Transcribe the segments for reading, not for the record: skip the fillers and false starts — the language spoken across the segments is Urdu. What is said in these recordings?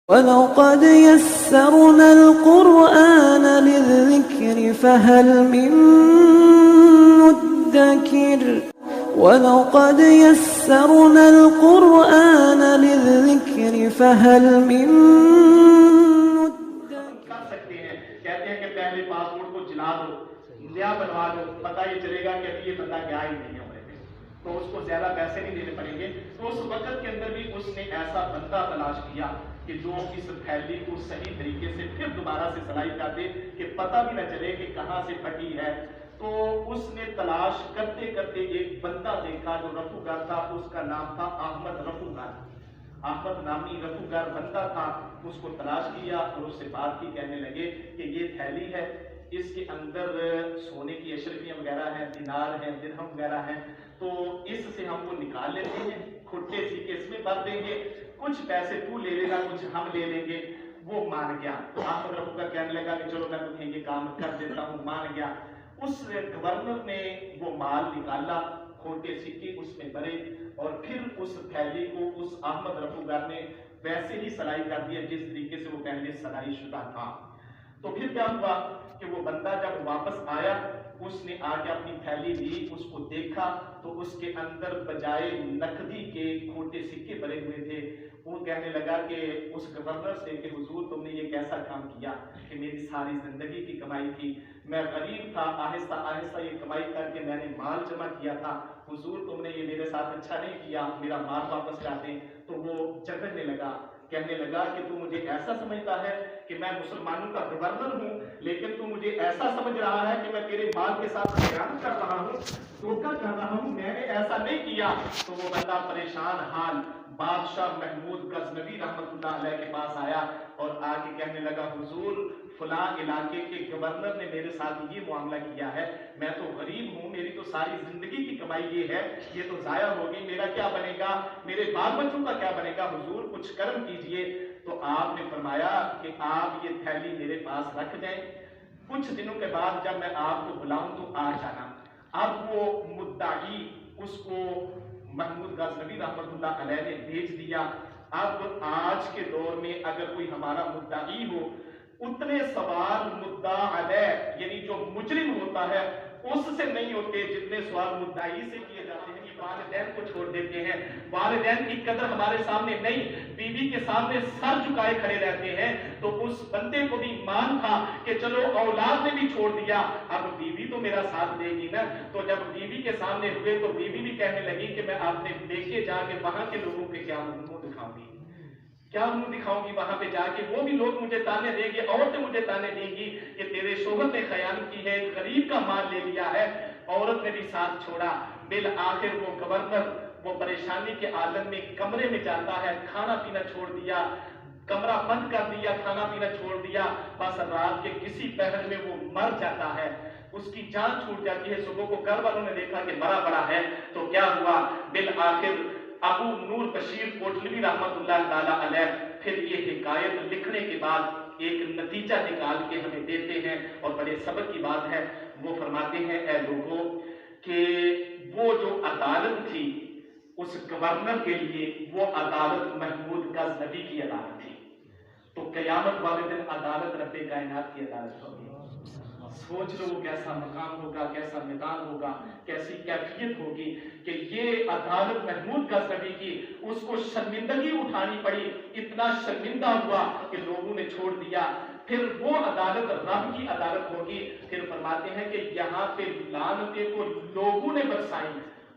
وَلَقَدْ يَسَّرْنَا الْقُرْآنَ لِلذِّكْرِ فَهَلْ مِن مُّدَّكِرٍ وَلَقَدْ يَسَّرْنَا الْقُرْآنَ لِلذِّكْرِ فَهَلْ مِن مُّدَّكِرٍ کر سکتے ہیں، کہتے ہیں کہ پہلے پاسپورٹ کو جلا دو، نیا بنوا دو، پتہ یہ چلے گا کہ ابھی یہ بندہ گیا ہی نہیں ہے عمرے پہ، تو اس کو زیادہ پیسے نہیں دینے پڑیں گے۔ تو اس وقت کے اندر بھی اس نے ایسا بندہ تلاش کیا کہ جو اس تھیلی کو صحیح طریقے سے پھر دوبارہ سے سلائی کر دے کہ پتہ بھی نہ چلے کہ کہاں سے پھٹی ہے۔ تو اس نے تلاش کرتے کرتے ایک بندہ دیکھا جو رفوگر تھا، اس کا نام تھا احمد رفوگر۔ احمد نامی رفوگر بندہ تھا، اس کو تلاش کیا اور اس سے بات کی، کہنے لگے کہ یہ تھیلی ہے، اس کے اندر سونے کی اشرفیاں وغیرہ ہیں، دینار ہیں، درہم وغیرہ ہیں، تو اس سے ہم وہ نکال لیتے ہیں، کھٹے سی کے اس میں بھر دیں گے، کچھ پیسے تو لے لینا، کچھ ہم لے لیں گے۔ وہ مان گیا۔ احمد رفوگر کہنے لگا کہ چلو میں تمہیں یہ کام کر دیتا ہوں، مان گیا۔ اس گورنر نے وہ مال نکالا، کھوٹے سکے اس میں بھرے، اور پھر اس تھیلی کو اس احمد رفوگر نے ویسے ہی سلائی کر دیا جس طریقے سے وہ پہلے سلائی شدہ تھا۔ تو پھر کیا ہوا کہ وہ بندہ جب واپس آیا، اس نے آ کے اپنی تھیلی لی، اس کو دیکھا تو اس کے اندر بجائے نقدی کے کھوٹے سکے بھرے ہوئے تھے۔ وہ کہنے لگا کہ اس گورنر سے کہ حضور تم نے یہ کیسا کام کیا کہ میری ساری زندگی کی کمائی تھی، میں غریب تھا، آہستہ آہستہ یہ کمائی کر کے میں نے مال جمع کیا تھا، حضور تم نے یہ میرے ساتھ اچھا نہیں کیا، میرا مال واپس لاتے۔ تو وہ جھگڑنے لگا، کہنے لگا کہ تو مجھے ایسا سمجھتا ہے کہ میں مسلمانوں کا گورنر ہوں، لیکن تو مجھے ایسا سمجھ رہا ہے کہ میں تیرے مال کے ساتھ خیانت کر رہا ہوں، دھوکہ کر رہا ہوں، میں نے ایسا نہیں کیا۔ تو وہ بندہ پریشان حال بادشاہ محمود غزنوی رحمۃ اللہ علیہ کے پاس آیا اور آ کے کہنے لگا حضور فلاں علاقے کے گورنر نے میرے ساتھ یہ معاملہ کیا ہے، میں تو غریب ہوں، میری تو ساری زندگی کی کمائی یہ ہے، یہ تو ضائع ہوگی، میرا کیا بنے گا، میرے بال بچوں کا کیا بنے گا، حضور کچھ کرم کیجئے۔ تو آپ نے فرمایا کہ آپ یہ تھیلی میرے پاس رکھ دیں، کچھ دنوں کے بعد جب میں آپ کو بلاؤں تو آ جانا۔ اب وہ مدعی اس کو محمود غزنوی رحمۃ اللہ علیہ نے بھیج دیا۔ اب آج کے دور میں اگر کوئی ہمارا مدعی ہو، اتنے سوال مدعا علیہ یعنی جو مجرم ہوتا ہے اس سے نہیں ہوتے جتنے سوال مدعی سے کیے جاتے ہیں۔ والدین کو چھوڑ دیتے ہیں، والدین کی قدر ہمارے سامنے نہیں، بیوی کے سامنے سر جھکائے کھڑے رہتے ہیں۔ تو اس بندے کو بھی ایمان تھا کہ چلو اولاد نے بھی چھوڑ دیا، اب بیوی تو میرا ساتھ دے گی نا۔ تو جب بیوی کے سامنے ہوئے تو بیوی بھی کہنے لگی کہ میں آپ نے لے کے جا کے وہاں کے لوگوں پہ کیا منہ دکھاؤں گی، کیا منہ دکھاؤں گی وہاں پہ جا کے، وہ بھی لوگ مجھے تانے دیں گے، عورتیں مجھے تانے دیں گی کہ تیرے شوہر نے خیانت کی ہے، غریب کا مال لے لیا ہے، عورت نے بھی ساتھ چھوڑا۔ بالآخر وہ گورنر وہ پریشانی کے عالم میں کمرے میں جاتا ہے، کھانا پینا چھوڑ دیا، کمرہ بند کر دیا، کھانا پینا چھوڑ دیا، بس رات کے کسی پہر میں وہ مر جاتا ہے، اس کی جان چھوٹ جاتی ہے۔ صبح کو گھر والوں نے دیکھا کہ مرا پڑا ہے، تو کیا ہوا، بالآخر ابو نور بشیر کوٹلوی رحمۃ اللہ تعالی علیہ پھر یہ حکایت لکھنے کے بعد ایک نتیجہ نکال کے ہمیں دیتے ہیں اور بڑے صبر کی بات ہے۔ وہ فرماتے ہیں اے لوگوں کہ وہ جو عدالت تھی اس گورنر کے لیے، وہ عدالت محمود غزنوی کی عدالت تھی۔ تو قیامت والے دن عدالت رب کائنات کی عدالت ہوگی۔ سوچ لو وہ کیسا مقام ہوگا، کیسا میدان ہوگا، کیسی کیفیت ہوگی کہ یہ عدالت محمود غزنوی کی، اس کو شرمندگی اٹھانی پڑی، اتنا شرمندہ ہوا کہ لوگوں نے چھوڑ دیا۔ پھر وہ عدالت رب کی عدالت ہوگی۔ پھر فرماتے ہیں کہ یہاں پہ لعنتیں تو لوگوں نے برسائیں،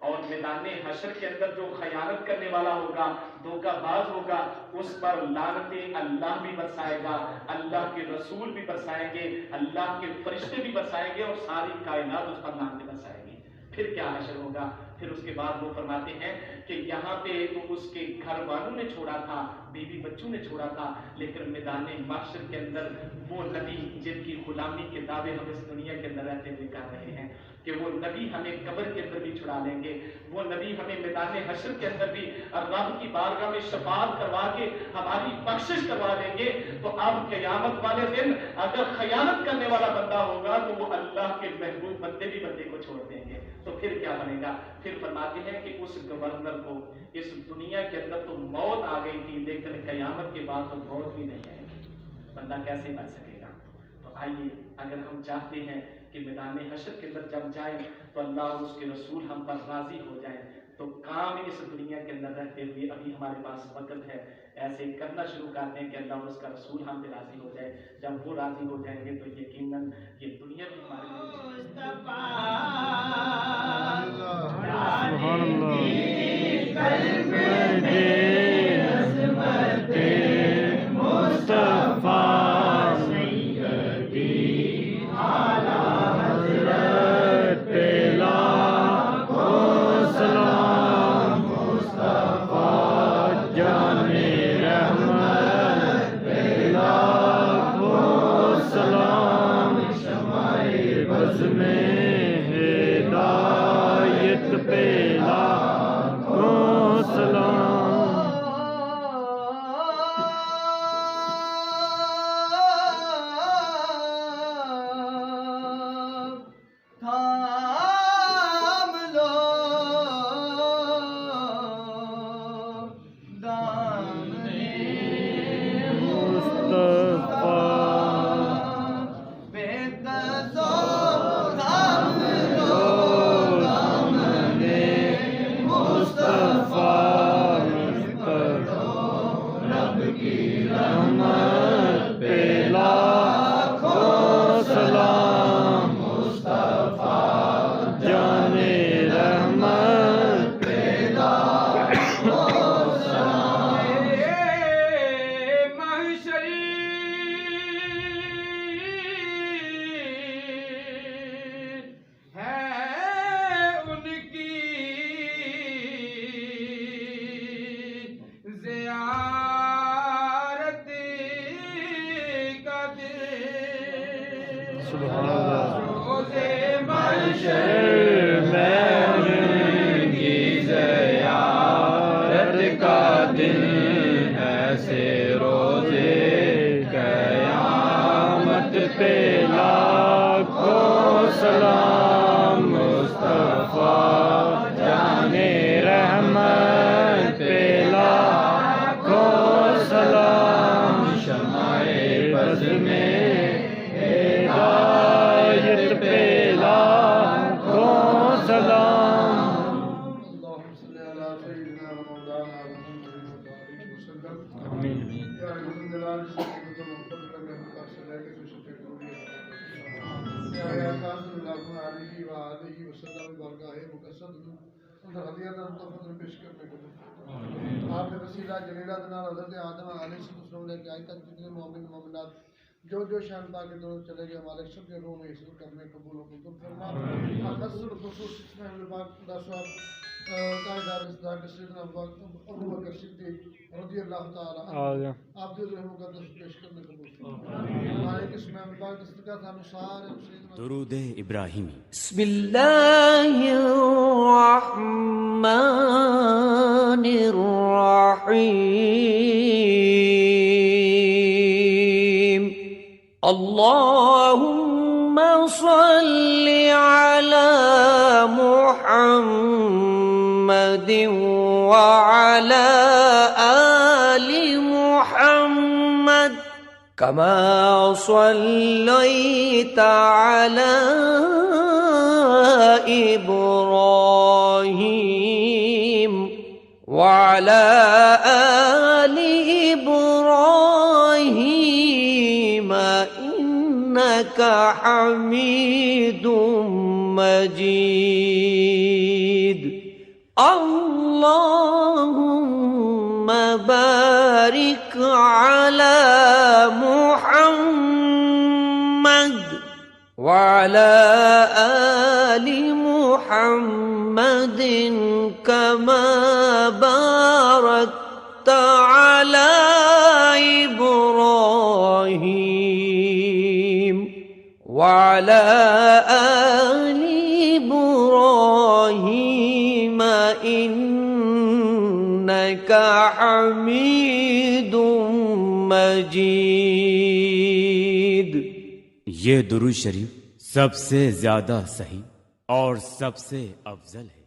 اور میدان حشر کے اندر جو خیانت کرنے والا ہوگا، دھوکہ باز ہوگا، اس پر لعنتیں اللہ بھی برسائے گا، اللہ کے رسول بھی برسائیں گے، اللہ کے فرشتے بھی برسائیں گے، اور ساری کائنات اس پر لعنتیں برسائیں گی۔ پھر کیا حشر ہوگا؟ پھر اس کے بعد وہ فرماتے ہیں کہ یہاں پہ تو اس کے گھر والوں نے چھوڑا تھا، بیوی بچوں نے چھوڑا تھا، لیکن میدان محشر کے اندر وہ نبی جن کی غلامی کے دعوے ہم اس دنیا کے اندر رہتے ہوئے کر رہے ہیں کہ وہ نبی ہمیں قبر کے اندر بھی چھڑا لیں گے، وہ نبی ہمیں میدان حشر کے اندر بھی رب کی بارگاہ میں شفاعت کروا کے ہماری بخشش کروا دیں گے۔ تو اب قیامت والے دن اگر خیانت کرنے والا بندہ ہوگا تو وہ اللہ کے محبوب بندے بھی بندے کو چھوڑ دیں گے۔ تو پھر کیا بنے گا؟ پھر فرماتے ہیں کہ اس گورنر کو اس دنیا کے اندر تو موت آ گئی تھی، لیکن قیامت کے بعد تو موت بھی نہیں آئے گی، بندہ کیسے بچ سکے گا؟ تو آئیے، اگر ہم چاہتے ہیں کہ میدان حشر کے اندر جب جائیں تو اللہ اور اس کے رسول ہم پر راضی ہو جائیں، تو کام اس دنیا کے اندر رہتے ہوئے ابھی ہمارے پاس وقت ہے، ایسے کرنا شروع کرتے ہیں کہ اللہ اور اس کا رسول ہم پہ راضی ہو جائے۔ جب وہ راضی ہو جائیں گے تو یقیناً یہ دنیا بھی ہمارے لیے آپ نے وسیلہ جلیلہ دنا حضرت آدم علیہ السلام نے کہ آج تک جتنے مومن مومنات جو جو شان پا کے دونوں چلے گئے مالک سب کے روح میں حصول کرنے قبول و قبول فرما۔ خصوص خصوص اس میں ہم پاک دا صاحب قائدار اصدار کے سیدنا ابو بکر صدیق رضی اللہ تعالی آپ دل رحم مقدس پیش کرنے قبول فرما۔ ہمارے اس میں ہم پاک دستگاہ تھا سارے درود ابراہیمی۔ بسم اللہ الرحمن الرحیم۔ اللہم صل علی محمد وعلی آل محمد كما صليت على إبراهيم وعلى آل إبراهيم إنك حميد مجيد۔ اللهم بارك على محمد وعلى آل محمد كما باركت على إبراهيم وعلى آل إبراهيم إنك حميد مجيد۔ یہ درود شریف سب سے زیادہ صحیح اور سب سے افضل ہے۔